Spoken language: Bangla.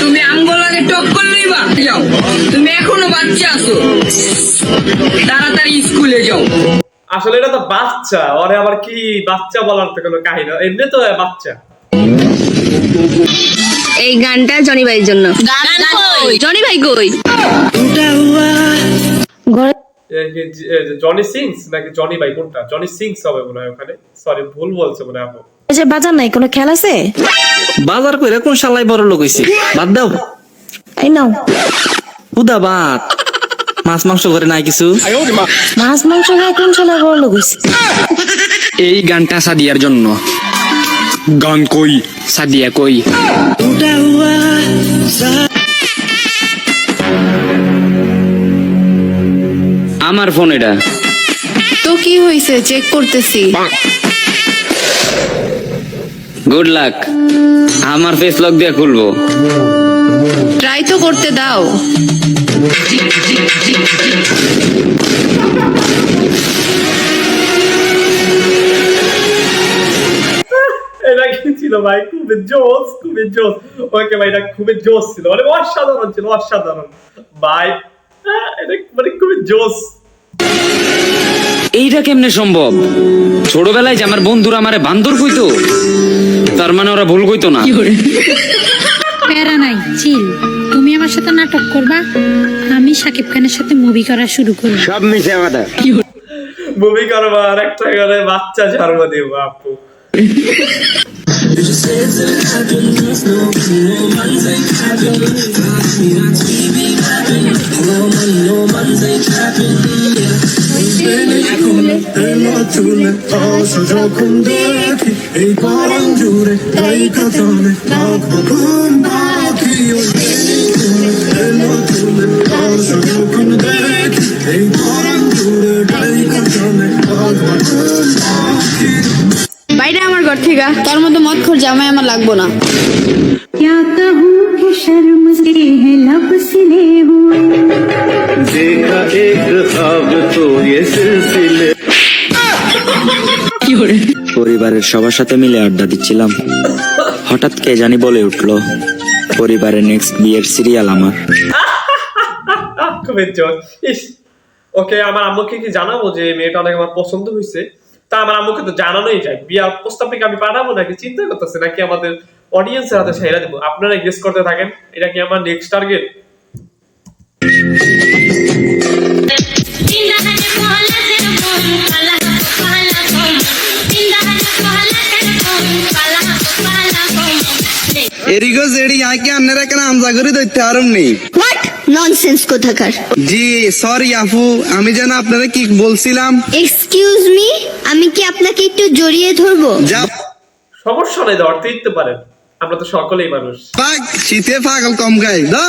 তুমি আঙ্গলাকে টক্কর লইবা যাও, তুমি এখনো বাচ্চা আছো, তাড়াতাড়ি স্কুলে যাও। আসলে এটা তো বাচ্চা, ওরে আবার কি বাচ্চা বলার তো কোনো কাহিনী, এমনি তো বাচ্চা। এই গানটা জনি ভাইয়ের জন্য। জনি ভাই কই? জনি সিংস নাকি জনি ভাই, কোনটা? জনি সিংস হবে মনে হয় ওখানে, সরি ভুল বলছে মনে হয়। যে বাজার নাই, কোনো খেয়াল আছে? বাজার কইরা কোন শালাই বড় লোক হইছে? বাদ দাও, এই নাও। হুদা বাদ, মাছ মাংস করে নাই কিছু। মাছ মাংস খায় কোন শালা বড় লোক হইছে? এই গানটা সাদিয়ার জন্য। গান কই? সাদিয়া কই? আমার ফোন এটা। তো কি হইছে চেক করতেছি। গুড লাক, আমার ফেস লক দিয়ে খুলবো। ট্রাই তো করতে দাও। এটা কি ছিল ভাই? খুবই জোস, খুবই জোস। ওকে ভাই, এটা খুবই জোস ছিল, মানে অসাধারণ ছিল, অসাধারণ ভাই। এটা মানে খুবই জোস। এইটা কেমনে সম্ভব? ছোটবেলায় যে আমার বন্ধুরা আমারে বান্দর কইতো, তার মানে ওরা ভুল কইতো না। প্যারা নাই, চিল। তুমি আমার সাথে নাটক করবা, আমি শাকিব খানের সাথে মুভি করা শুরু করব। সব মিছে কথা। মুভি করবো আর একটা করে বাচ্চা জন্ম দিব আপু। বাইরে আমার ঘর থেকে তোর মতো মদ খোর জামাই আমার লাগবো না। क्या कहूँ कि शर्म से है लब सिले हुए। देखा एक ख्वाब तो ये सिलसिले। পরিবারের সবার সাথে মিলে আড্ডা দিচ্ছিলাম, হঠাৎ কে জানি বলে উঠলো, পরিবারের নেক্সট বিয়ের সিরিয়াল আমার। খুবই জোস। ইস, ওকে আমার আম্মুকে কি জানাবো যে মেয়েটা অনেক আমার পছন্দ হয়েছে? তা আমার আম্মুকে তো জানানোই যায়। বিয়ার প্রস্তাবকে আমি পাঠাবো নাকি চিন্তা করতেছি, নাকি আমাদের অডিয়েন্সের হাতে ছেড়ে দেবো? আপনারা গেস করতে থাকেন, এটা কি আমার নেক্সট টার্গেট? এরিগো জেডি আইকে আপনারা কেন আমজা করে ধরতে আরম নেই? হোয়াট ননসেন্স কোথাকার। জি সরি আপু, আমি যেন আপনারা কি বলছিলাম। এক্সকিউজ মি, আমি কি আপনাকে একটু জড়িয়ে ধরবো? যা সমস্যা নেই, ধরতে দিতে পারেন, আমরা তো সকলেই মানুষ। পাক শীতে পাগল কম গাই দা।